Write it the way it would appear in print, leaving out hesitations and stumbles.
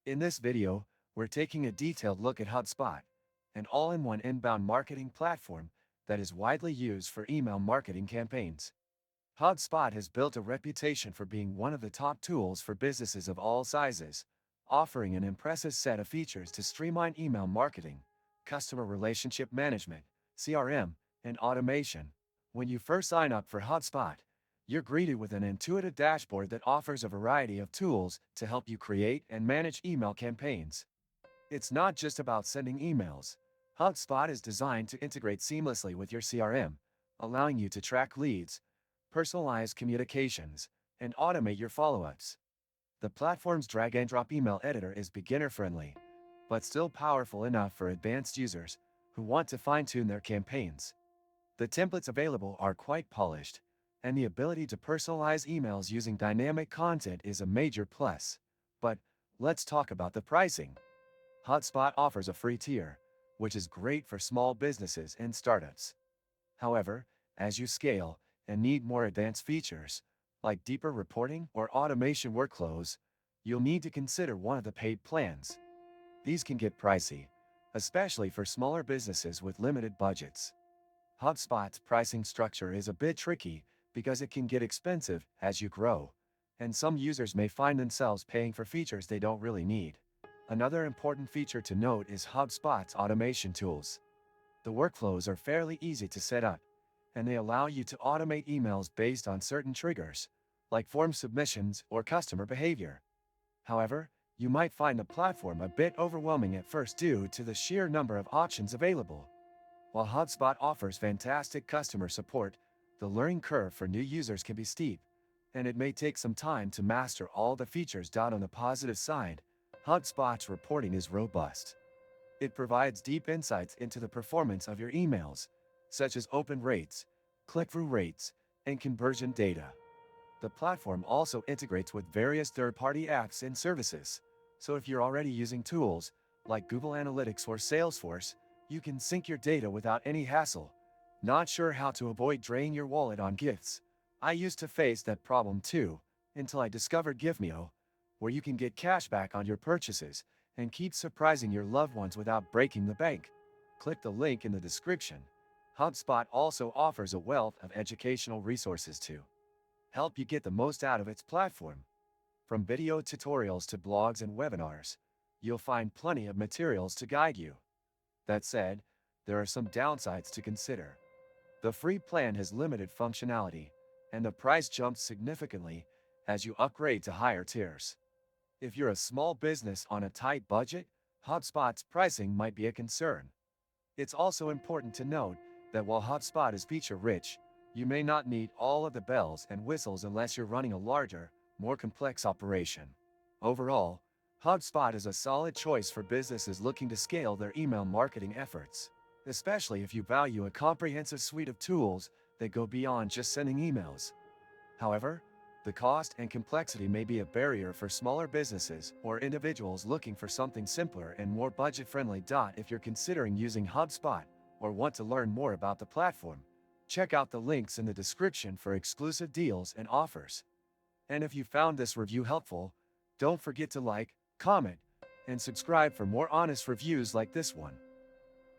In this video, we're taking a detailed look at HubSpot, an all-in-one inbound marketing platform that is widely used for email marketing campaigns. HubSpot has built a reputation for being one of the top tools for businesses of all sizes, offering an impressive set of features to streamline email marketing, customer relationship management, CRM, and automation. When you first sign up for HubSpot, you're greeted with an intuitive dashboard that offers a variety of tools to help you create and manage email campaigns. It's not just about sending emails. HubSpot is designed to integrate seamlessly with your CRM, allowing you to track leads, personalize communications, and automate your follow-ups. The platform's drag-and-drop email editor is beginner-friendly, but still powerful enough for advanced users who want to fine-tune their campaigns. The templates available are quite polished, and the ability to personalize emails using dynamic content is a major plus. But let's talk about the pricing. HubSpot offers a free tier, which is great for small businesses and startups. However, as you scale and need more advanced features, like deeper reporting or automation workflows, you'll need to consider one of the paid plans. These can get pricey, especially for smaller businesses with limited budgets. HubSpot's pricing structure is a bit tricky because it can get expensive as you grow, and some users may find themselves paying for features they don't really need. Another important feature to note is HubSpot's automation tools. The workflows are fairly easy to set up, and they allow you to automate emails based on certain triggers, like form submissions or customer behavior. However, you might find the platform a bit overwhelming at first due to the sheer number of options available. While HubSpot offers fantastic customer support, the learning curve for new users can be steep, and it may take some time to master all the features. On the positive side, HubSpot's reporting is robust. It provides deep insights into the performance of your emails, such as open rates, click-through rates, and conversion data. The platform also integrates with various third-party apps and services, so if you're already using tools like Google Analytics or Salesforce, you can sync your data without any hassle. Not sure how to avoid draining your wallet on gifts? I used to face that problem too, until I discovered Gifmeo, where you can get cash back on your purchases and keep surprising your loved ones without breaking the bank. Click the link in the description. HubSpot also offers a wealth of educational resources to help you get the most out of its platform. From video tutorials to blogs and webinars, you'll find plenty of materials to guide you. That said, there are some downsides to consider. The free plan has limited functionality, and the price jumps significantly as you upgrade to higher tiers. If you're a small business on a tight budget, HubSpot's pricing might be a concern. It's also important to note that while HubSpot is feature-rich, you may not need all of the bells and whistles unless you're running a larger, more complex operation. Overall, HubSpot is a solid choice for businesses looking to scale their email marketing efforts, especially if you value a comprehensive suite of tools that go beyond just sending emails. However, the cost and complexity may be a barrier for smaller businesses or individuals looking for something simpler and more budget-friendly. If you're considering using HubSpot or want to learn more about the platform, check out the links in the description for exclusive deals and offers. And if you found this review helpful, don't forget to like, comment, and subscribe for more honest reviews like this one.